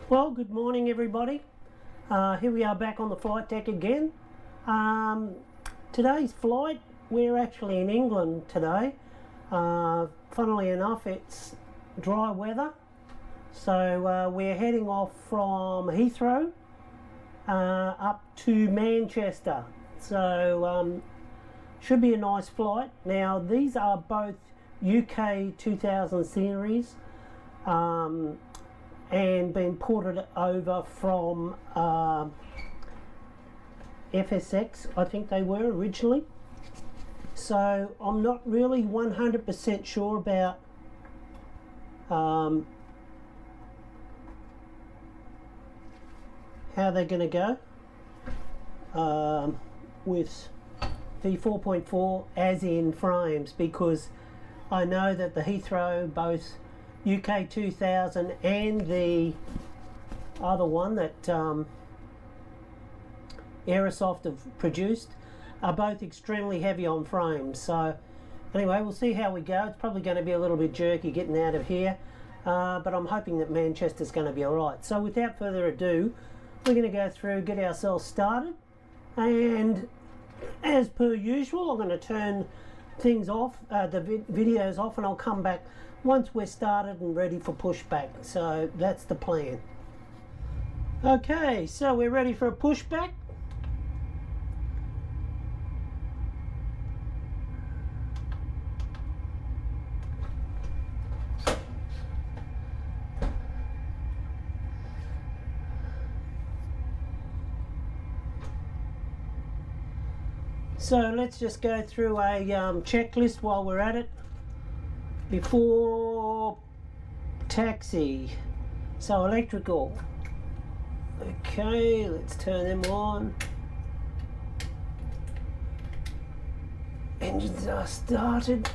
Well, good morning everybody. Here we are back on the flight deck again. Today's flight, we're actually in England today. Funnily enough, it's dry weather. So we're heading off from Heathrow up to Manchester. So should be a nice flight. Now these are both UK 2000 sceneries. And been ported over from FSX, I think they were originally. So I'm not really 100% sure about how they're going to go with the 4.4 as in frames, because I know that the Heathrow, both UK 2000 and the other one that Aerosoft have produced, are both extremely heavy on frames. So anyway, we'll see how we go. It's probably going to be a little bit jerky getting out of here, but I'm hoping that Manchester's going to be alright. So without further ado, we're going to go through, get ourselves started, and as per usual I'm going to turn things off, the videos off, and I'll come back once we're started and ready for pushback. So that's the plan. Okay, so we're ready for a pushback. So let's just go through a checklist while we're at it. Before taxi, so electrical. Okay, let's turn them on. Engines are started.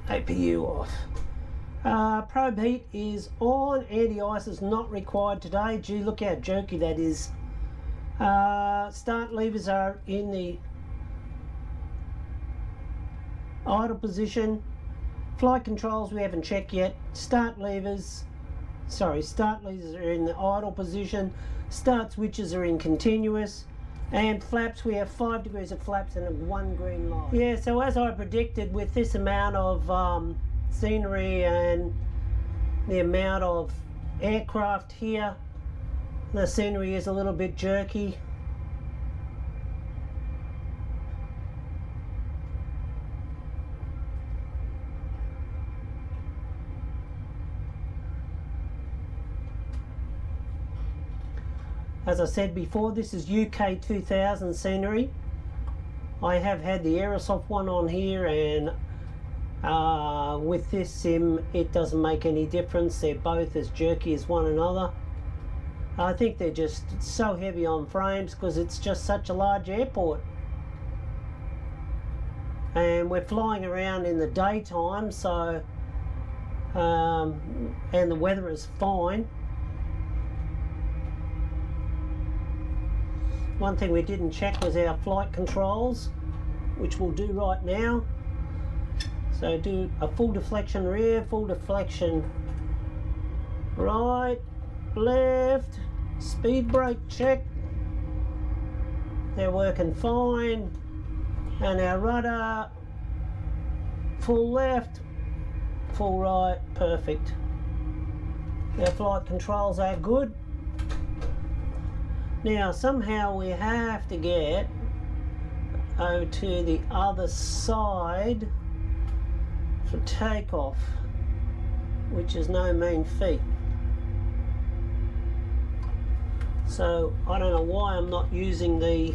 APU off. Probe heat is on. Anti-ice is not required today. Gee, look how jerky that is. Start levers are in the idle position. Flight controls we haven't checked yet. Start levers are in the idle position. Start switches are in continuous. And flaps, we have 5 degrees of flaps and 1 green light. Yeah, so as I predicted, with this amount of scenery and the amount of aircraft here, the scenery is a little bit jerky. As I said before, this is UK 2000 scenery. I have had the Aerosoft one on here, and with this sim it doesn't make any difference. They're both as jerky as one another. I think they're just so heavy on frames because it's just such a large airport. And we're flying around in the daytime, so and the weather is fine. One thing we didn't check was our flight controls, which we'll do right now. So do a full deflection rear, full deflection right, left, speed brake check. They're working fine. And our rudder, full left, full right, perfect. Our flight controls are good. Now somehow we have to get over to the other side for takeoff, which is no mean feat. So I don't know why I'm not using the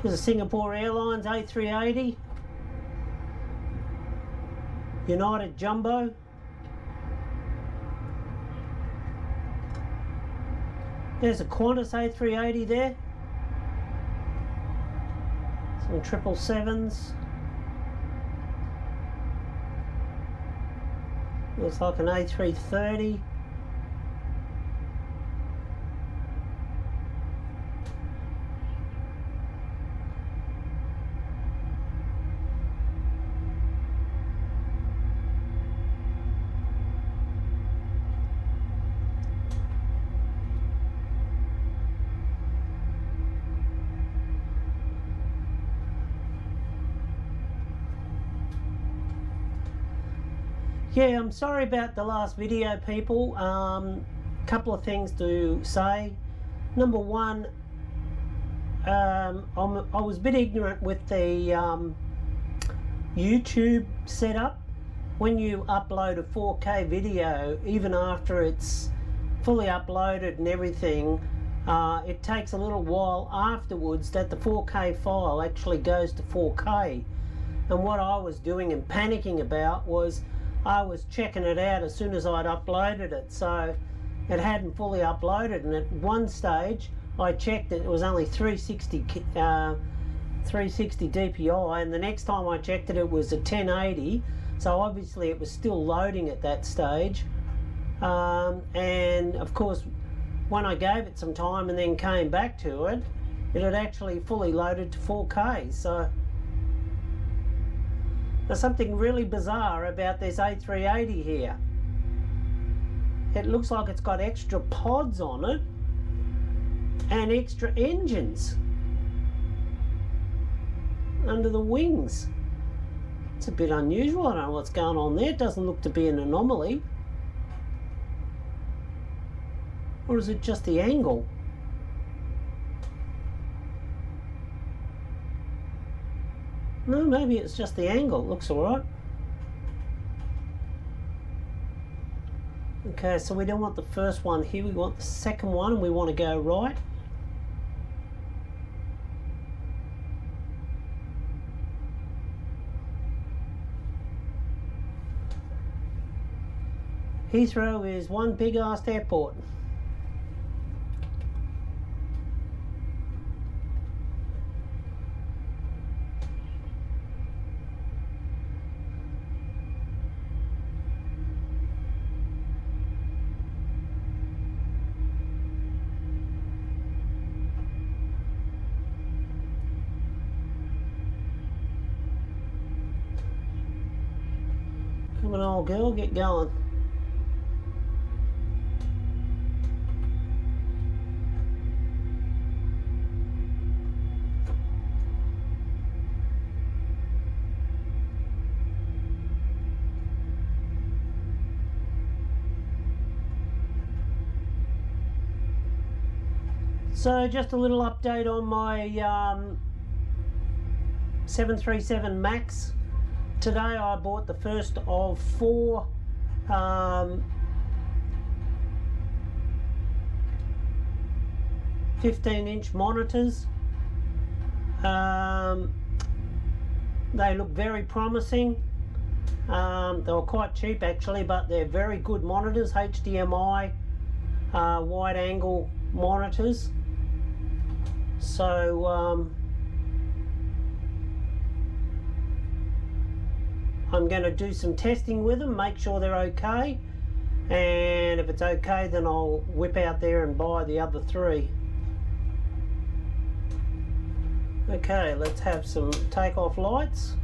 There's a Singapore Airlines A380, United Jumbo, there's a Qantas A380 there, some 777s, looks like an A330. Yeah, I'm sorry about the last video, people. Couple of things to say. Number one, I was a bit ignorant with the YouTube setup. When you upload a 4K video, even after it's fully uploaded and everything, it takes a little while afterwards that the 4K file actually goes to 4K. And what I was doing and panicking about was I was checking it out as soon as I'd uploaded it, so it hadn't fully uploaded, and at one stage I checked it was only 360 DPI, and the next time I checked it, it was a 1080, so obviously it was still loading at that stage. And of course, when I gave it some time and then came back to it, it had actually fully loaded to 4K. So there's something really bizarre about this A380 here. It looks like it's got extra pods on it and extra engines under the wings. It's a bit unusual. I don't know what's going on there. It doesn't look to be an anomaly. Or is it just the angle? No, maybe it's just the angle. It looks alright. Okay, so we don't want the first one here. We want the second one, and we want to go right. Heathrow is one big ass airport. Come on, old girl, get going. So just a little update on my 737 MAX. Today I bought the first of 4 15-inch monitors. They look very promising. They were quite cheap actually, but they're very good monitors, HDMI wide angle monitors. So I'm going to do some testing with them, make sure they're okay, and if it's okay then I'll whip out there and buy the other 3. Okay, let's have some takeoff lights.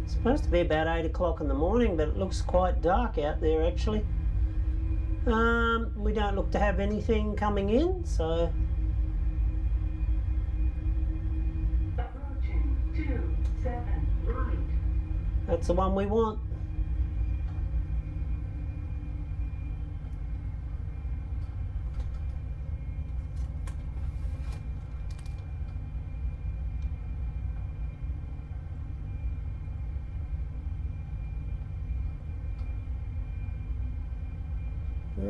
Supposed to be about 8 o'clock in the morning, but it looks quite dark out there actually. We don't look to have anything coming in, so. Approaching 27 right. That's the one we want.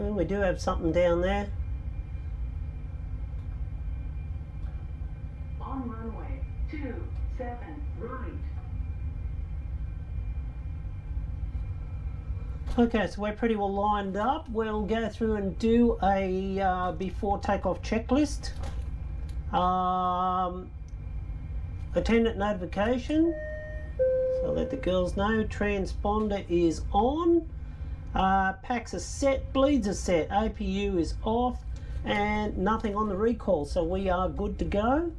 Well, we do have something down there. On runway 27 right. Okay, so we're pretty well lined up. We'll go through and do a before takeoff checklist. Attendant notification. So let the girls know transponder is on. Packs are set, bleeds are set, APU is off, and nothing on the recall, so we are good to go.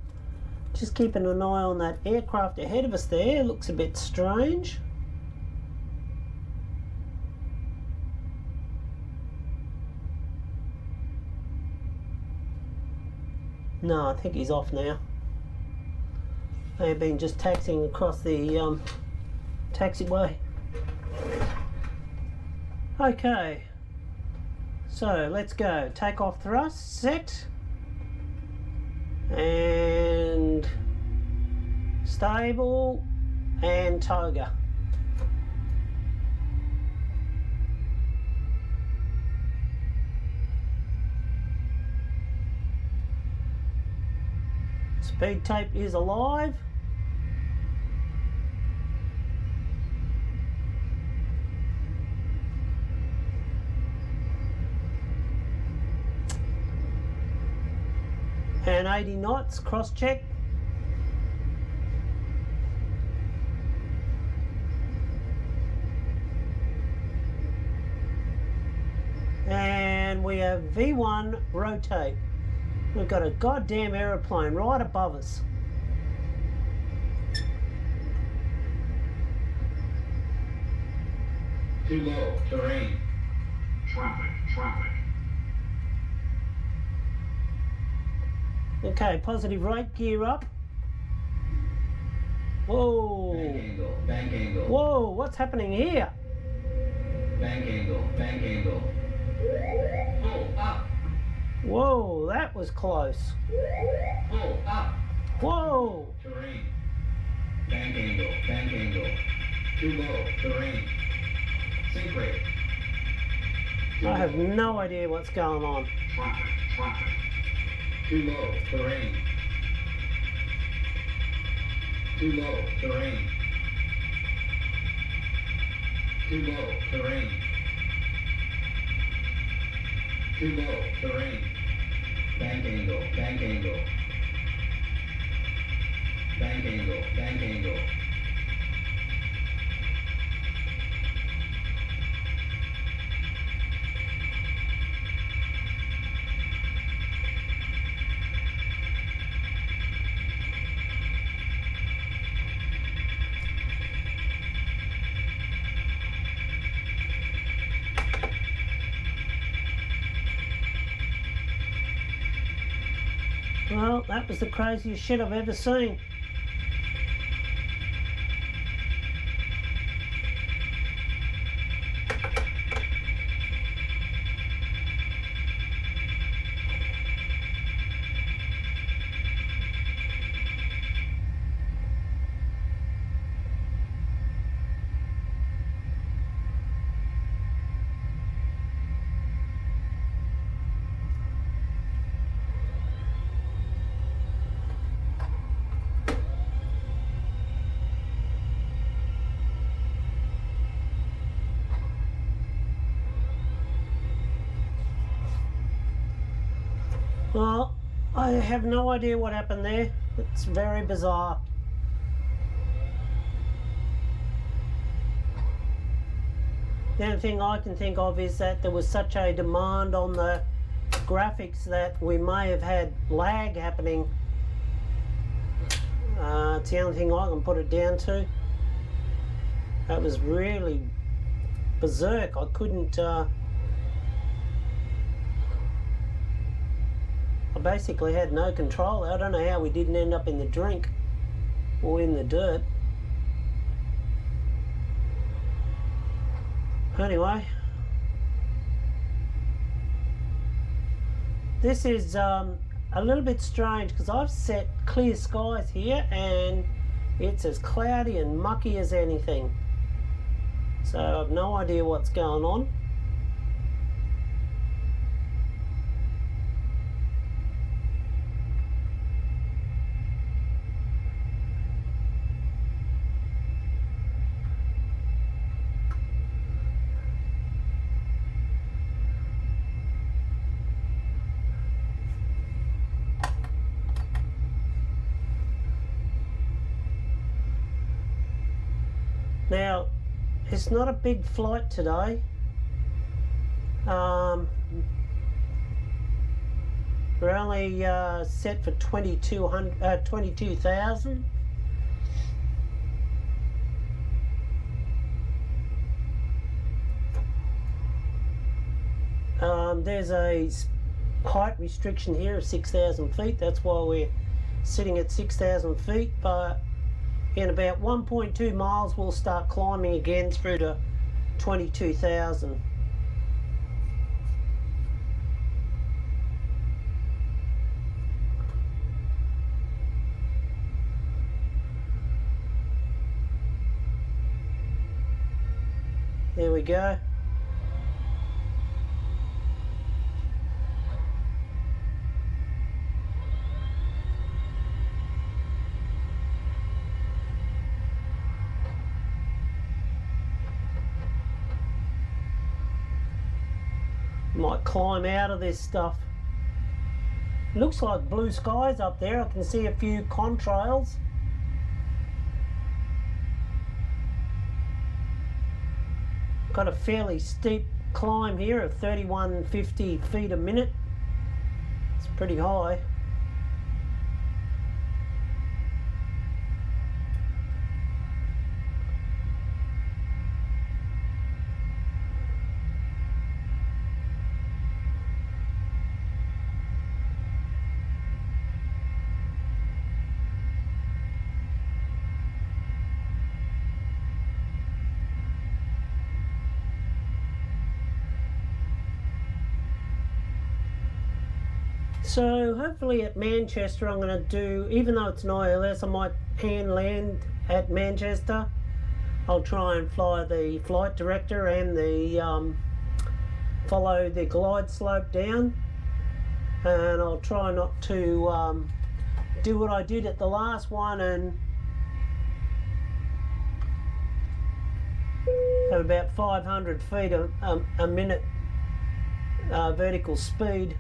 Just keeping an eye on that aircraft ahead of us there, looks a bit strange. No, I think he's off now. They have been just taxiing across the taxiway. Okay, so let's go. Takeoff thrust set, and stable, and toga. Speed tape is alive. And 80 knots, cross check. And we have V1 rotate. We've got a goddamn aeroplane right above us. Too low, terrain. Traffic. Okay, positive right, gear up. Whoa. Bank angle. Whoa, what's happening here? Bank angle. Pull up. Whoa, that was close. Pull up. Whoa. Terrain. Bank angle. Too low, terrain. Sink rate. I have no idea what's going on. Traffic. Too low, terrain. Too low, terrain. Too low, terrain. Too low, terrain. Bank angle. Bank angle. Well, that was the craziest shit I've ever seen. Well, I have no idea what happened there. It's very bizarre. The only thing I can think of is that there was such a demand on the graphics that we may have had lag happening. It's the only thing I can put it down to. That was really berserk. I couldn't... I basically had no control. I don't know how we didn't end up in the drink or in the dirt. Anyway, this is a little bit strange because I've set clear skies here and it's as cloudy and mucky as anything. So I've no idea what's going on. Now, it's not a big flight today. We're only set for 22,000. There's a height restriction here of 6,000 feet. That's why we're sitting at 6,000 feet. But in about 1.2 miles, we'll start climbing again through to 22,000. There we go. Might climb out of this stuff. Looks like blue skies up there. I can see a few contrails. Got a fairly steep climb here of 3150 feet a minute. It's pretty high. So hopefully at Manchester I'm going to do, even though it's an ILS, I might hand land at Manchester. I'll try and fly the flight director and the follow the glide slope down, and I'll try not to do what I did at the last one and have about 500 feet a minute vertical speed.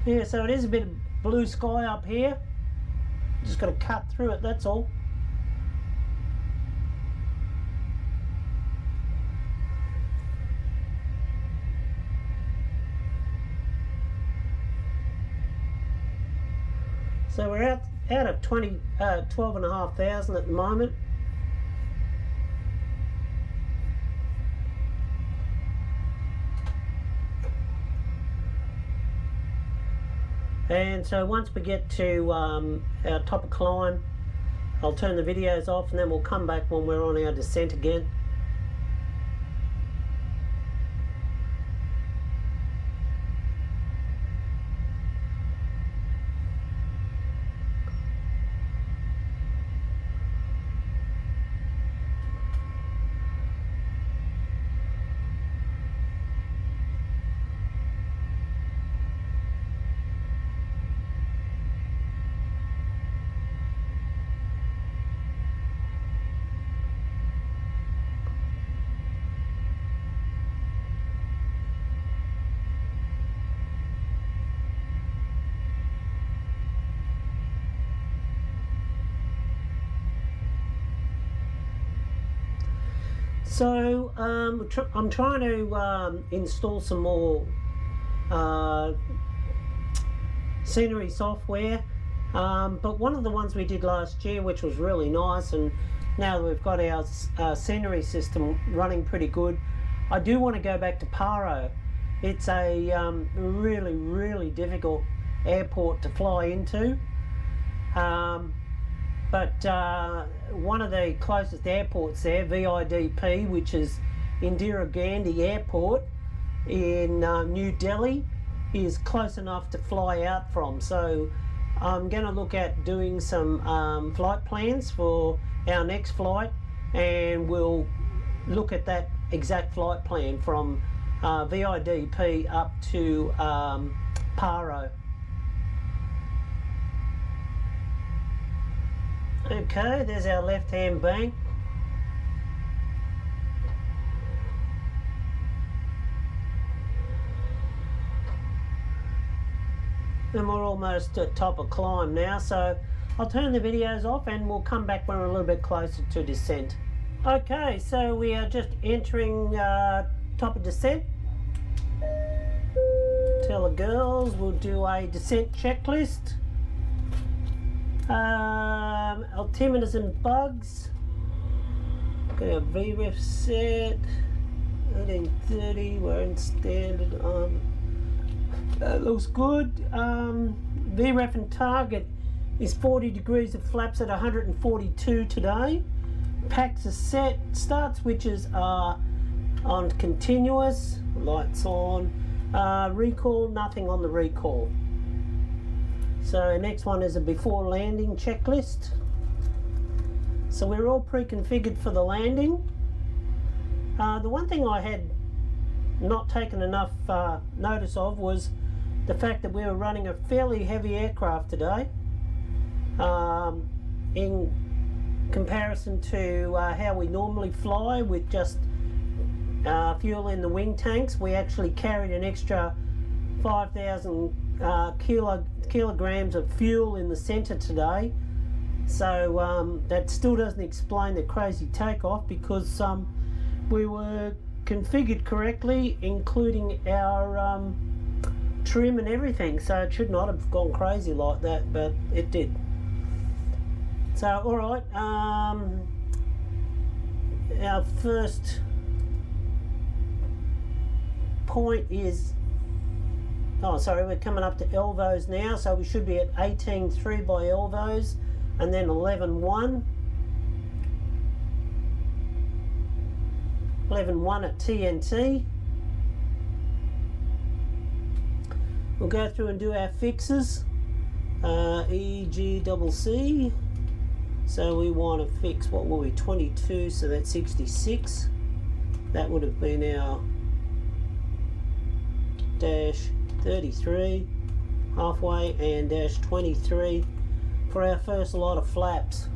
Yeah, so it is a bit of blue sky up here. Just got to cut through it, that's all. So we're out of 12,500 at the moment. And so once we get to our top of climb, I'll turn the videos off and then we'll come back when we're on our descent again. So I'm trying to install some more scenery software, but one of the ones we did last year, which was really nice, and now that we've got our scenery system running pretty good, I do want to go back to Paro. It's a really difficult airport to fly into, but one of the closest airports there, VIDP, which is Indira Gandhi Airport in New Delhi, is close enough to fly out from. So I'm going to look at doing some flight plans for our next flight, and we'll look at that exact flight plan from VIDP up to Paro. Okay, there's our left-hand bank. And we're almost at top of climb now, so I'll turn the videos off and we'll come back when we're a little bit closer to descent. Okay, so we are just entering top of descent. Tell the girls we'll do a descent checklist. Altimeters and bugs. Got our VREF set. 1830, we're in standard. That looks good. VREF and target is 40 degrees of flaps at 142 today. Packs are set. Start switches are on continuous. Lights on. Recall, nothing on the recall. So next one is a before landing checklist. So we're all pre-configured for the landing. The one thing I had not taken enough notice of was the fact that we were running a fairly heavy aircraft today. In comparison to how we normally fly with just fuel in the wing tanks, we actually carried an extra 5,000 kilograms of fuel in the center today. So that still doesn't explain the crazy takeoff, because we were configured correctly, including our trim and everything, so it should not have gone crazy like that, but it did. So alright, our first point is, oh sorry, we're coming up to elvos now, so we should be at 18.3 by elvos, and then 11.1. 11.1 at TNT. We'll go through and do our fixes. EGCC. So we want to fix, what were we, 22, so that's 66. That would have been our dash 33 halfway, and dash 23 for our first lot of flaps.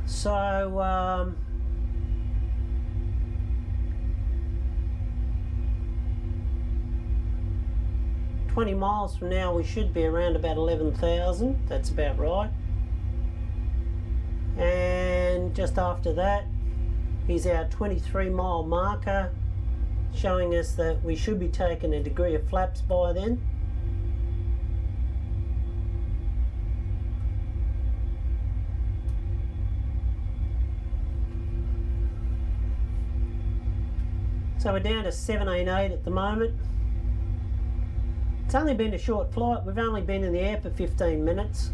So 20 miles from now we should be around about 11,000, that's about right. And just after that is our 23-mile marker, showing us that we should be taking a degree of flaps by then. So we're down to 788 at the moment. It's only been a short flight, we've only been in the air for 15 minutes.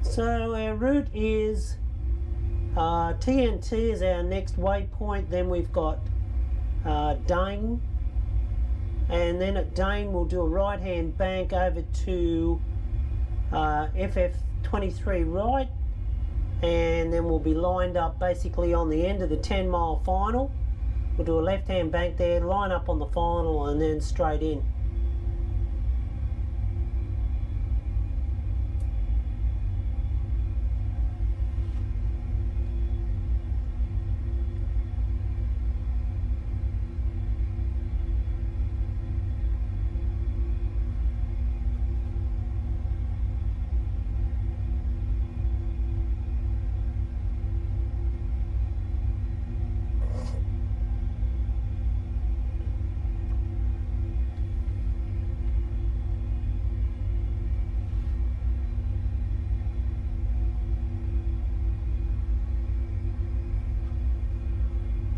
So our route is TNT is our next waypoint, then we've got Dane, and then at Dane we'll do a right hand bank over to FF23 right, and then we'll be lined up basically on the end of the 10-mile final. We'll do a left hand bank there, line up on the final, and then straight in.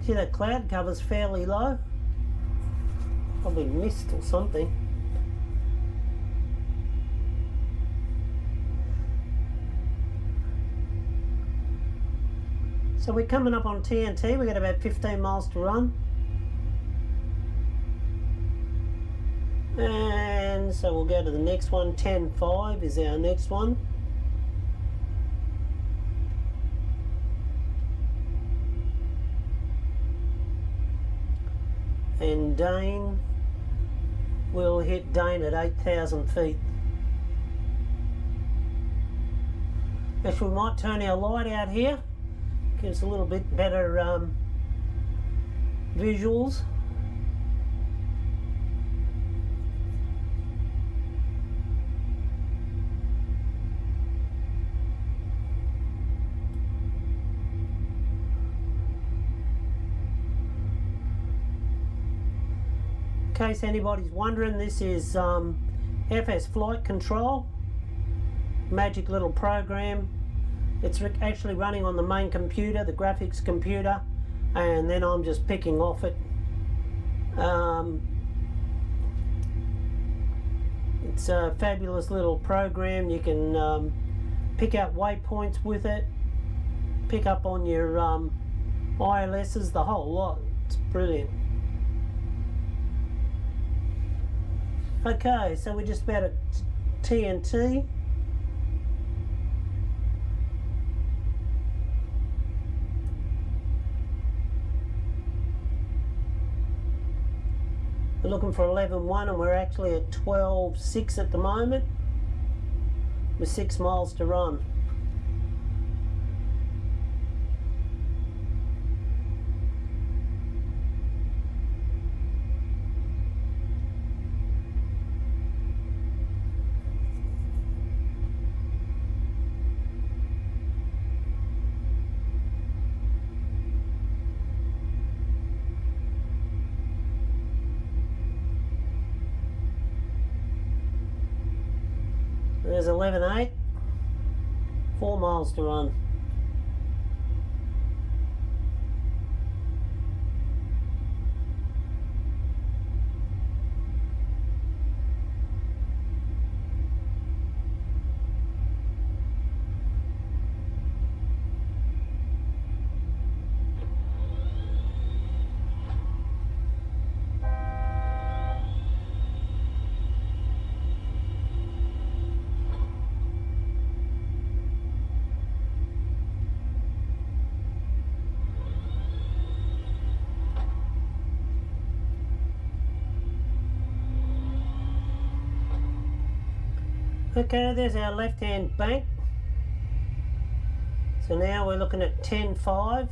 See, that cloud cover's fairly low. Probably mist or something. So we're coming up on TNT, we've got about 15 miles to run. And so we'll go to the next one. 10.5 is our next one. And Dane, we'll hit Dane at 8,000 feet. Actually, we might turn our light out here. Gives a little bit better visuals. In case anybody's wondering, this is FS Flight Control, magic little program. It's actually running on the main computer, the graphics computer, and then I'm just picking off it. It's a fabulous little program. You can pick out waypoints with it, pick up on your ILSs, the whole lot. It's brilliant. Okay, so we're just about at TNT. We're looking for 11.1 and we're actually at 12.6 at the moment with 6 miles to run. There's 11.8, 4 miles to run. Okay, there's our left-hand bank. So now we're looking at 10.5.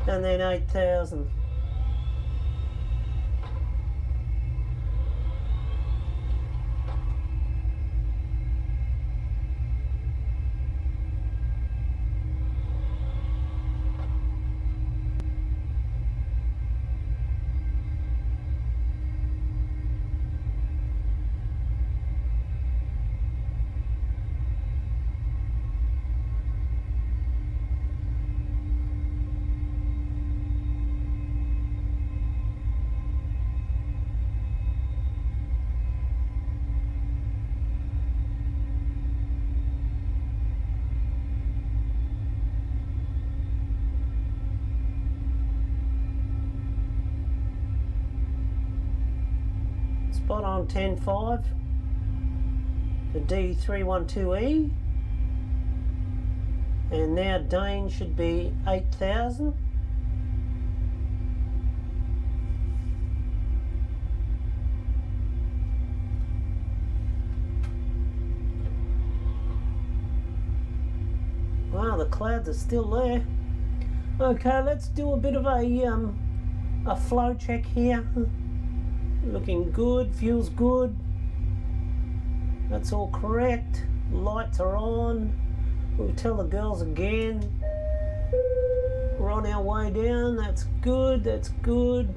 And then 8,000. Spot on 10.5 for D312E, and now Dane should be 8,000. Wow, the clouds are still there. Okay, let's do a bit of a flow check here. Looking good, feels good. That's all correct. Lights are on. We'll tell the girls again. We're on our way down. That's good, that's good.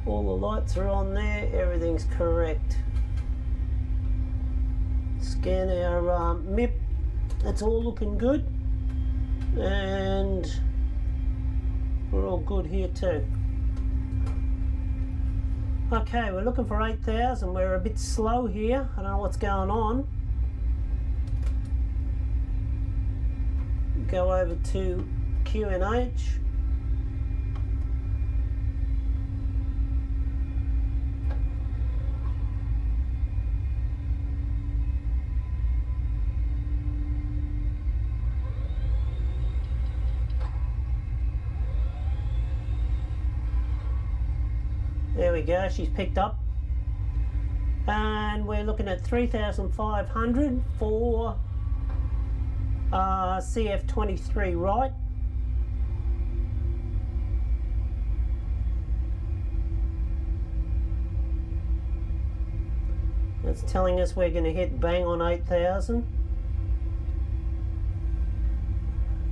All the lights are on there. Everything's correct. Scan our MIP. That's all looking good. And we're all good here too. Okay, we're looking for 8,000. We're a bit slow here. I don't know what's going on. go over to QNH. There we go, she's picked up. And we're looking at 3,500 for CF23 right. That's telling us we're going to hit bang on 8,000.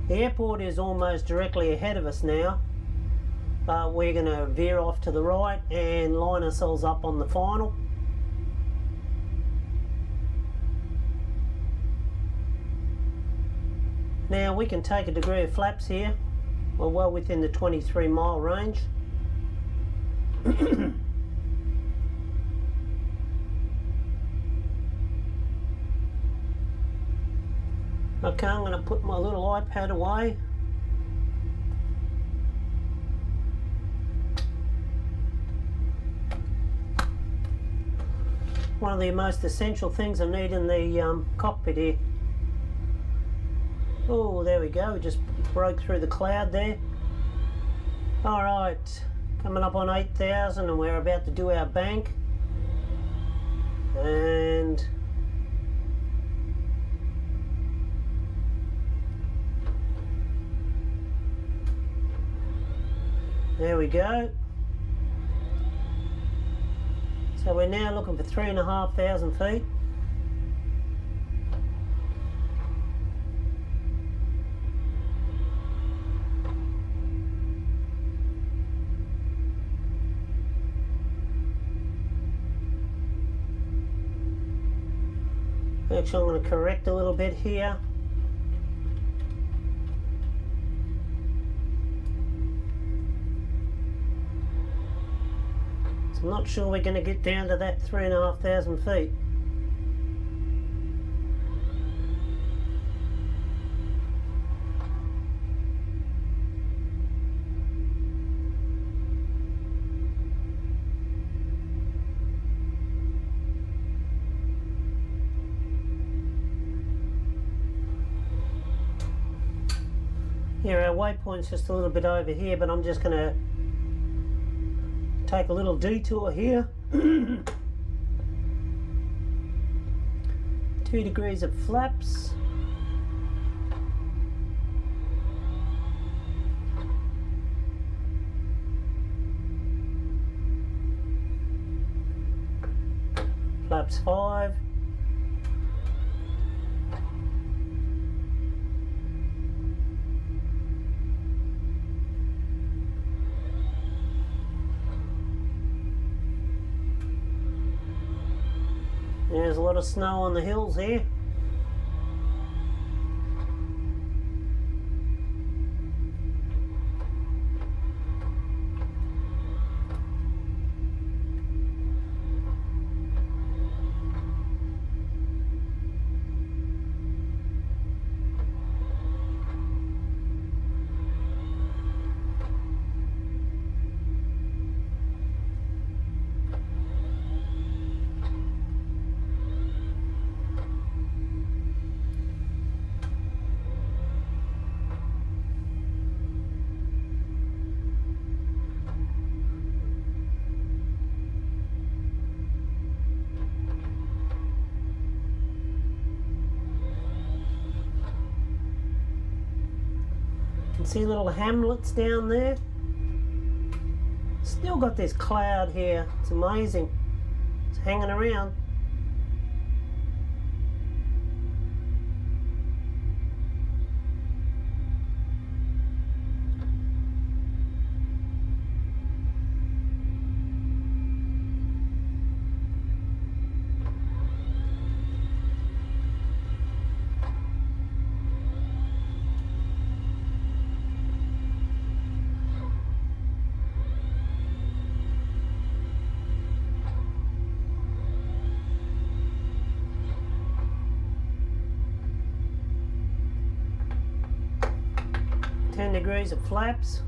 The airport is almost directly ahead of us now. But we're going to veer off to the right and line ourselves up on the final. Now we can take a degree of flaps here. We're well within the 23-mile range. Okay, I'm going to put my little iPad away. One of the most essential things I need in the cockpit here. Oh, there we go, we just broke through the cloud there. Alright, coming up on 8,000 and we're about to do our bank. And there we go. So we're now looking for 3,500 feet. Actually, I'm going to correct a little bit here. So I'm not sure we're going to get down to that 3,500 feet. Here, our waypoint's just a little bit over here, but I'm just going to take a little detour here. 2 degrees of flaps. Flaps 5. There's a lot of snow on the hills here. See little hamlets down there. Still got this cloud here. It's amazing. It's hanging around. 15 degrees of flaps.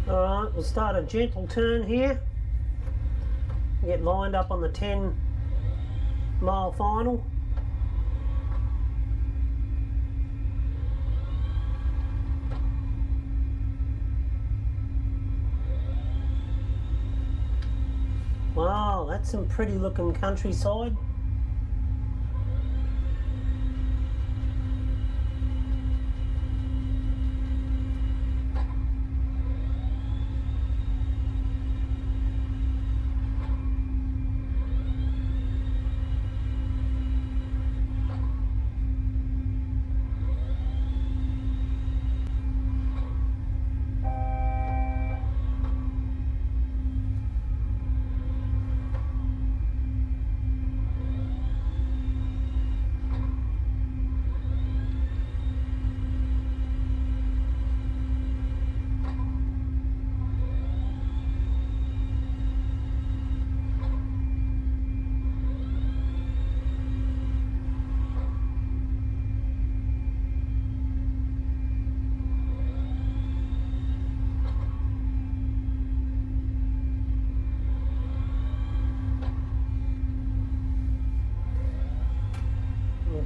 Alright, we'll start a gentle turn here. Get lined up on the 10-mile final. Wow, that's some pretty looking countryside.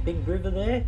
Big river there.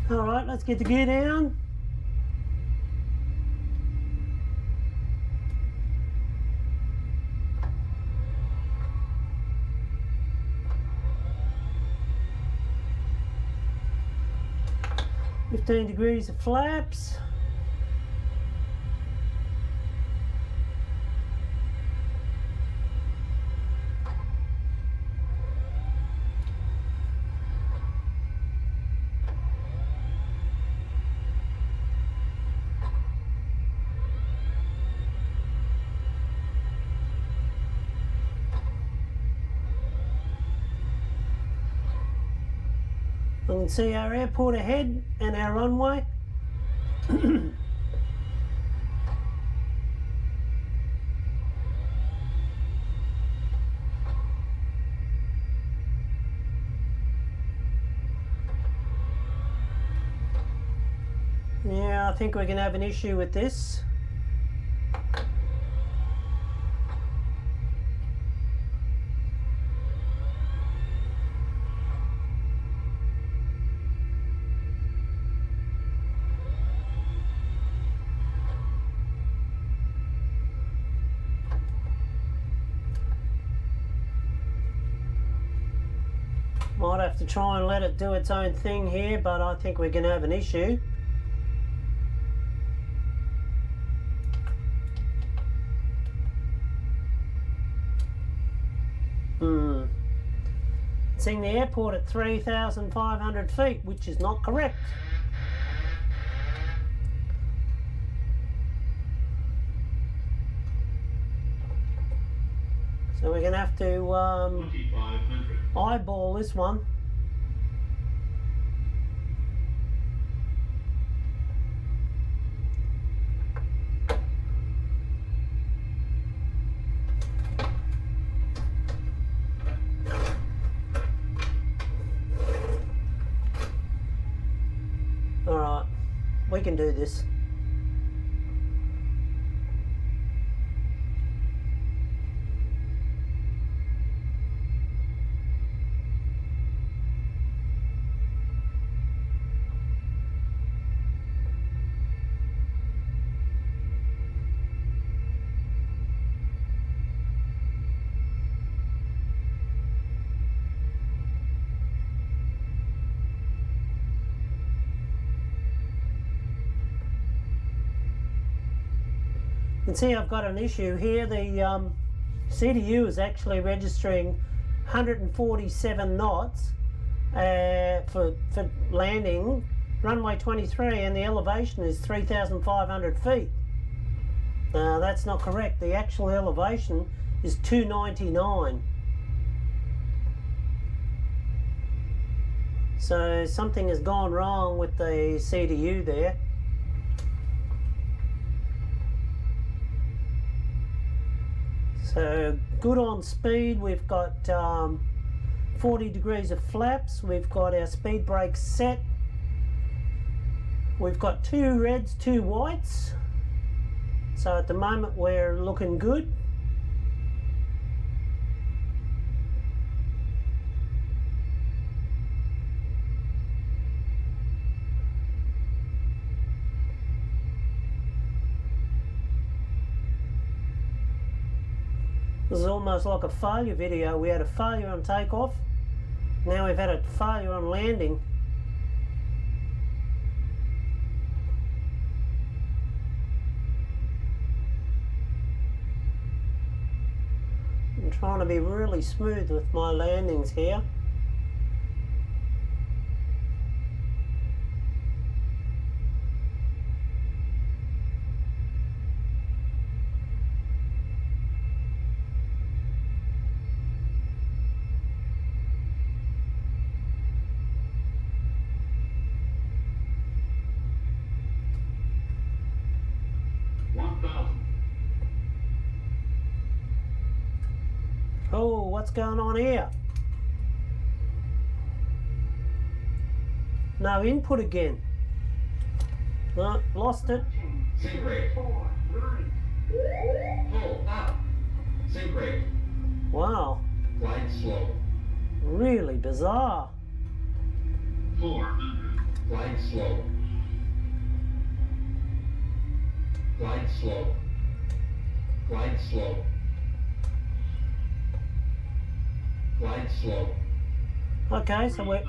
Alright, let's get the gear down. "15 degrees of flaps." We can see our airport ahead and our runway. Yeah, I think we're going to have an issue with this. Might have to try and let it do its own thing here, but I think we're going to have an issue. Seeing the airport at 3,500 feet, which is not correct. So we're going to have to eyeball this one. Alright, we can do this. You can see I've got an issue here. The CDU is actually registering 147 knots for landing runway 23, and the elevation is 3,500 feet. That's not correct. The actual elevation is 299. So something has gone wrong with the CDU there. So good on speed. We've got 40 degrees of flaps. We've got our speed brakes set. We've got 2 reds, 2 whites. So at the moment we're looking good. This is almost like a failure video. We had a failure on takeoff. Now we've had a failure on landing. I'm trying to be really smooth with my landings here. Oh, what's going on here? No input again. No, lost it. Sync rate. 4 right. Full up. Sync rate. Wow, Glide slow. really bizarre. 400. Glide slow. Glide slow. Glide slow. Glide slow. Okay, so we're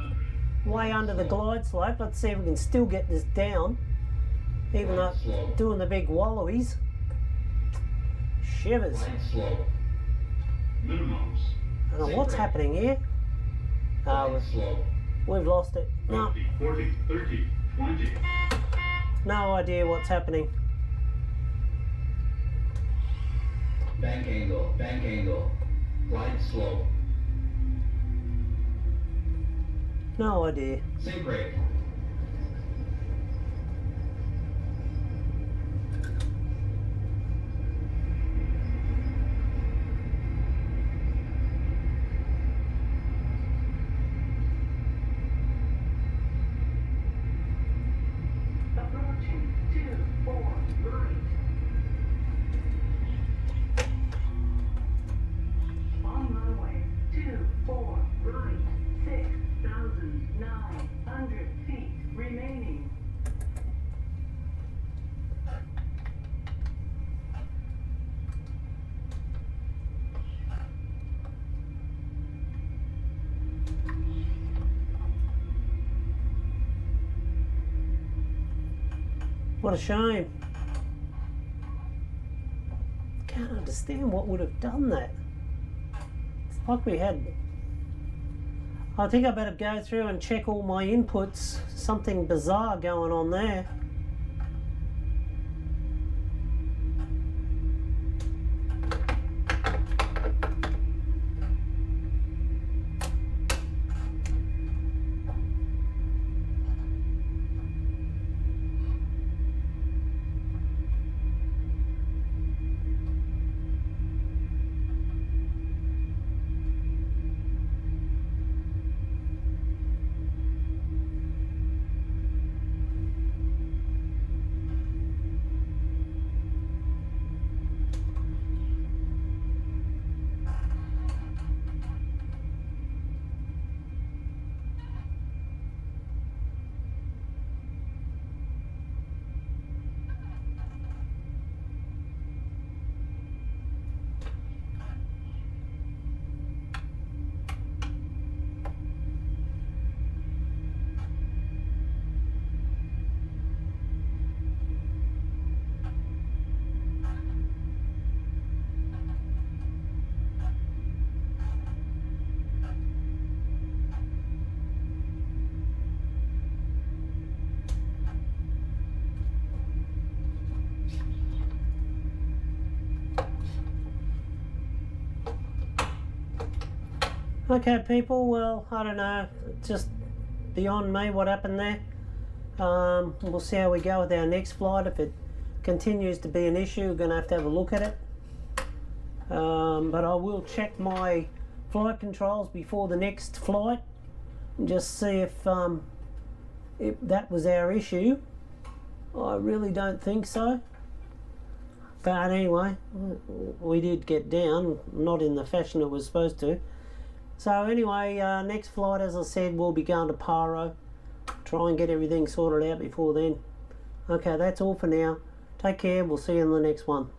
way under the glide slope. Let's see if we can still get this down, even though doing the big wallowies. Shivers. Glide slow. Minimums. I don't know what's happening here. Glide slow. We've lost it. No, 50, 40, 30, 20. no idea what's happening. Bank angle. Bank angle. Glide slow. No idea. Sync rate. Approaching 2 4 right. On runway 2 4 right. 6,900 feet remaining. What a shame. Can't understand what would have done that. It's like we had... I think I better go through and check all my inputs. Something bizarre going on there. Okay, people, well, I don't know, it's just beyond me what happened there. We'll see how we go with our next flight. If it continues to be an issue, we're going to have a look at it. But I will check my flight controls before the next flight and just see if that was our issue. I really don't think so. But anyway, we did get down, not in the fashion it was supposed to. So anyway, next flight, as I said, we'll be going to Paro. Try and get everything sorted out before then. Okay, that's all for now. Take care. We'll see you in the next one.